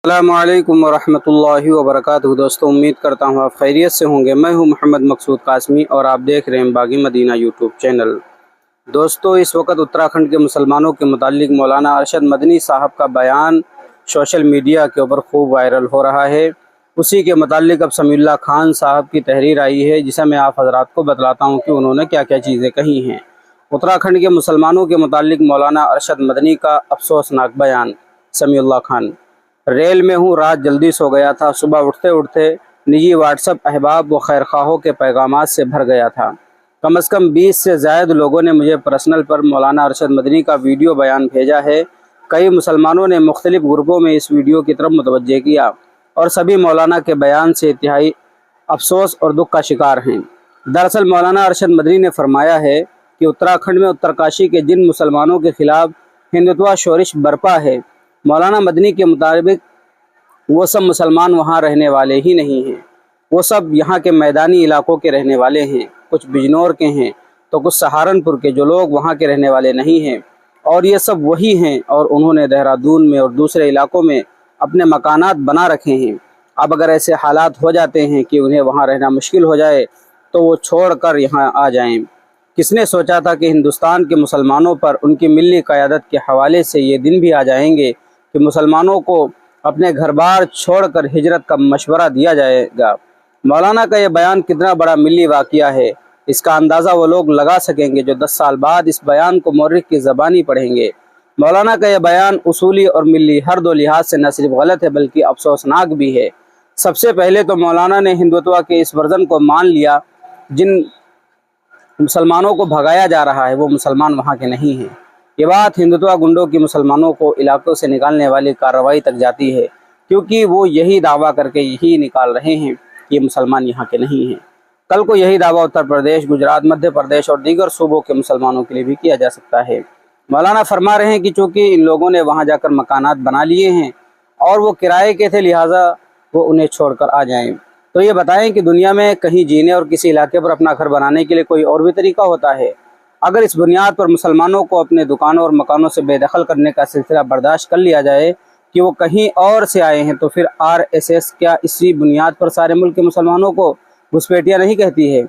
अस्सलामु अलैकुम वरहमतुल्लाहि वबरकातुहू। दोस्तों, उम्मीद करता हूँ आप खैरियत से होंगे। मैं हूँ मोहम्मद मकसूद कासमी और आप देख रहे हैं बागी मदीना यूट्यूब चैनल। दोस्तों, इस वक्त उत्तराखंड के मुसलमानों के मुतालिक मौलाना अरशद मदनी साहब का बयान सोशल मीडिया के ऊपर खूब वायरल हो रहा है। उसी के मुतालिक अब समीउल्लाह खान साहब की तहरीर आई है, जिसे मैं आप हजरात को बतलाता हूँ कि उन्होंने क्या क्या चीज़ें कही हैं। उत्तराखंड के मुसलमानों के मुतालिक मौलाना अरशद मदनी का अफसोसनाक बयान। समीउल्लाह खान: रेल में हूँ, रात जल्दी सो गया था। सुबह उठते उठते निजी व्हाट्सएप अहबाब व खैरख्वाहों के पैगामात से भर गया था। कम से कम 20 से ज़ायद लोगों ने मुझे पर्सनल पर मौलाना अरशद मदनी का वीडियो बयान भेजा है। कई मुसलमानों ने मुख्तलिफ ग्रुपों में इस वीडियो की तरफ मुतवज्जे किया और सभी मौलाना के बयान से इंतहाई अफसोस और दुख का शिकार हैं। दरअसल मौलाना अरशद मदनी ने फरमाया है कि उत्तराखंड में उत्तरकाशी के जिन मुसलमानों के खिलाफ हिंदुत्व शोरिश बरपा है, मौलाना मदनी के मुताबिक वो सब मुसलमान वहाँ रहने वाले ही नहीं हैं। वो सब यहाँ के मैदानी इलाकों के रहने वाले हैं। कुछ बिजनौर के हैं तो कुछ सहारनपुर के, जो लोग वहाँ के रहने वाले नहीं हैं। और ये सब वही हैं और उन्होंने देहरादून में और दूसरे इलाकों में अपने मकानात बना रखे हैं। अब अगर ऐसे हालात हो जाते हैं कि उन्हें वहाँ रहना मुश्किल हो जाए तो वो छोड़ कर यहाँ आ जाएं। किसने सोचा था कि हिंदुस्तान के मुसलमानों पर उनकी मिली क़यादत के हवाले से ये दिन भी आ जाएंगे कि मुसलमानों को अपने घर बार छोड़कर हिजरत का मशवरा दिया जाएगा। मौलाना का यह बयान कितना बड़ा मिली वाक़या है, इसका अंदाज़ा वो लोग लगा सकेंगे जो 10 साल बाद इस बयान को मौरिख की ज़बानी पढ़ेंगे। मौलाना का यह बयान उसूली और मिली हर दो लिहाज से न सिर्फ गलत है बल्कि अफसोसनाक भी है। सबसे पहले तो मौलाना ने हिंदुत्व के इस वर्जन को मान लिया। जिन मुसलमानों को भगाया जा रहा है वो मुसलमान वहाँ के नहीं हैं। ये बात हिंदुत्व गुंडों की मुसलमानों को इलाकों से निकालने वाली कार्रवाई तक जाती है, क्योंकि वो यही दावा करके यही निकाल रहे हैं कि ये मुसलमान यहाँ के नहीं हैं। कल को यही दावा उत्तर प्रदेश, गुजरात, मध्य प्रदेश और दीगर सूबों के मुसलमानों के लिए भी किया जा सकता है। मौलाना फरमा रहे हैं कि चूँकि इन लोगों ने वहाँ जाकर मकानात बना लिए हैं और वो किराए के थे, लिहाजा वो उन्हें छोड़कर आ जाएं। तो ये बताएं कि दुनिया में कहीं जीने और किसी इलाके पर अपना घर बनाने के लिए कोई और भी तरीका होता है? अगर इस बुनियाद पर मुसलमानों को अपने दुकानों और मकानों से बेदखल करने का सिलसिला बर्दाश्त कर लिया जाए कि वो कहीं और से आए हैं, तो फिर RSS क्या इसी बुनियाद पर सारे मुल्क के मुसलमानों को घुसपैठिया नहीं कहती है?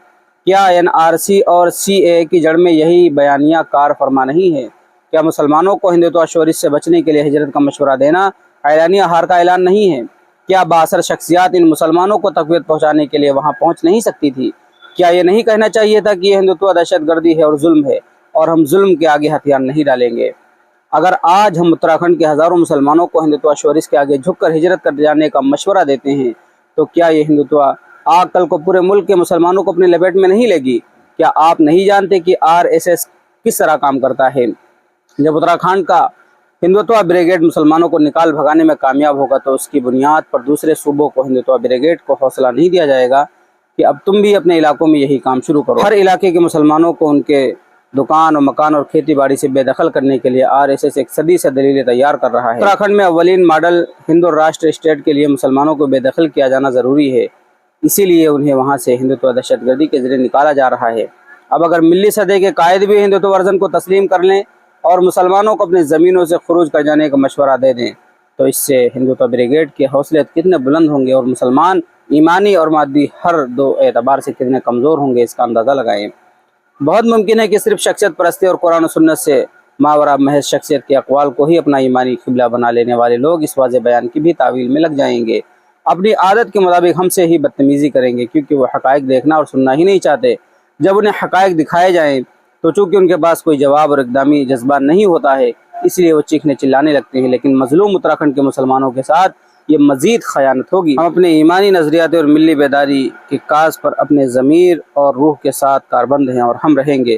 क्या NRC और CAA की जड़ में यही बयानिया कार फरमा नहीं है? क्या मुसलमानों को हिंदुत्व शोरिश से बचने के लिए हिजरत का मशवरा देना ऐलानिया हार का ऐलान नहीं है? क्या बासर शख्सियात इन मुसलमानों को तक़वियत पहुँचाने के लिए वहाँ पहुँच नहीं सकती थी? क्या ये नहीं कहना चाहिए था कि यह हिंदुत्व दहशतगर्दी है और जुल्म है और हम जुल्म के आगे हथियार नहीं डालेंगे? अगर आज हम उत्तराखंड के हज़ारों मुसलमानों को हिंदुत्व शोरिश के आगे झुककर हिजरत कर जाने का मशवरा देते हैं, तो क्या ये हिंदुत्व आग कल को पूरे मुल्क के मुसलमानों को अपनी लपेट में नहीं लेगी? क्या आप नहीं जानते कि RSS किस तरह काम करता है? जब उत्तराखंड का हिंदुत्व ब्रिगेड मुसलमानों को निकाल भगाने में कामयाब होगा तो उसकी बुनियाद पर दूसरे सूबों को हिंदुत्व ब्रिगेड को हौसला नहीं दिया जाएगा कि अब तुम भी अपने इलाकों में यही काम शुरू करो। हर इलाके के मुसलमानों को उनके दुकान और मकान और खेती बाड़ी से बेदखल करने के लिए RSS एक सदी से दलीलें तैयार कर रहा है। उत्तराखंड में अव्वलीन मॉडल हिंदू राष्ट्र स्टेट के लिए मुसलमानों को बेदखल किया जाना ज़रूरी है, इसीलिए उन्हें वहाँ से हिंदुत्व दहशतगर्दी के जरिए निकाला जा रहा है। अब अगर मिली सदे के कायद भी हिंदुत्व वर्जन को तस्लीम कर लें और मुसलमानों को अपनी ज़मीनों से खुरूज कर जाने का मशवरा दे दें, तो इससे हिंदुत्व ब्रिगेड के हौसले कितने बुलंद होंगे और मुसलमान ईमानी और मादी हर दो एतबार से कितने कमज़ोर होंगे, इसका अंदाज़ा लगाएं। बहुत मुमकिन है कि सिर्फ शख्सियत परस्ती और कुरान और सुन्नत से मावरा महज शख्सियत के अक़वाल को ही अपना ईमानी क़िबला बना लेने वाले लोग इस वाज़े बयान की भी तावील में लग जाएंगे। अपनी आदत के मुताबिक हमसे ही बदतमीज़ी करेंगे, क्योंकि वो हक़ाइक़ देखना और सुनना ही नहीं चाहते। जब उन्हें हक़ाइक़ दिखाए जाएँ तो चूँकि उनके पास कोई जवाब और इक़दामी जज्बा नहीं होता है, इसलिए वो चीखने चिल्लाने लगते हैं। लेकिन मज़लूम उत्तराखंड के मुसलमानों के साथ ये मज़ीद ख़यानत होगी। हम अपने ईमानी नज़रियात और मिली बेदारी की काज पर अपने ज़मीर और रूह के साथ कारबंद हैं और हम रहेंगे।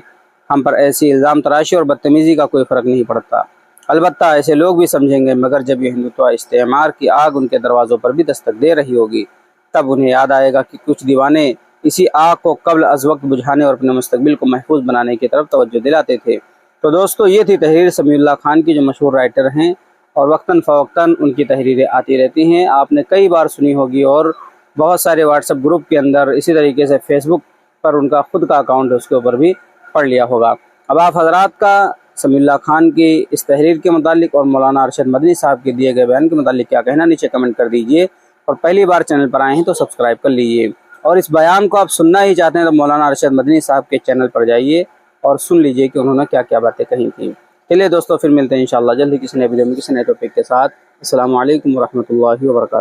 हम पर ऐसी इल्ज़ाम तराशी और बदतमीज़ी का कोई फ़र्क नहीं पड़ता। अलबत्ता ऐसे लोग भी समझेंगे, मगर जब ये हिंदुत्व इस्तेमार की आग उनके दरवाज़ों पर भी दस्तक दे रही होगी, तब उन्हें याद आएगा कि कुछ दीवाने इसी आग को कब्ल अज़ वक्त बुझाने और अपने मुस्तक़बिल को महफूज बनाने की तरफ तवज्जो दिलाते थे। तो दोस्तों, ये थी तहरीर समीउल्लाह खान की, जो मशहूर राइटर हैं और वक्तन फ़वक्तन उनकी तहरीरें आती रहती हैं। आपने कई बार सुनी होगी और बहुत सारे व्हाट्सएप ग्रुप के अंदर, इसी तरीके से फेसबुक पर उनका ख़ुद का अकाउंट है उसके ऊपर भी पढ़ लिया होगा। अब आप हजरात का سمیع اللہ خان کی اس تحریر کے متعلق اور مولانا ارشد مدنی صاحب کے دیے گئے بیان کے متعلق کیا کہنا، نیچے کمنٹ کر دیجئے، اور پہلی بار چینل پر آئے ہیں تو سبسکرائب کر لیجئے، اور اس بیان کو آپ سننا ہی چاہتے ہیں تو مولانا ارشد مدنی صاحب کے چینل پر جائیے اور سن لیجئے کہ انہوں نے کیا کیا باتیں کہی تھیں۔ چلیے دوستو، پھر ملتے ہیں انشاءاللہ جلدی کسی نئے ویڈیو میں کسی نئے ٹاپک کے ساتھ۔ السلام علیکم ورحمۃ اللہ وبرکاتہ۔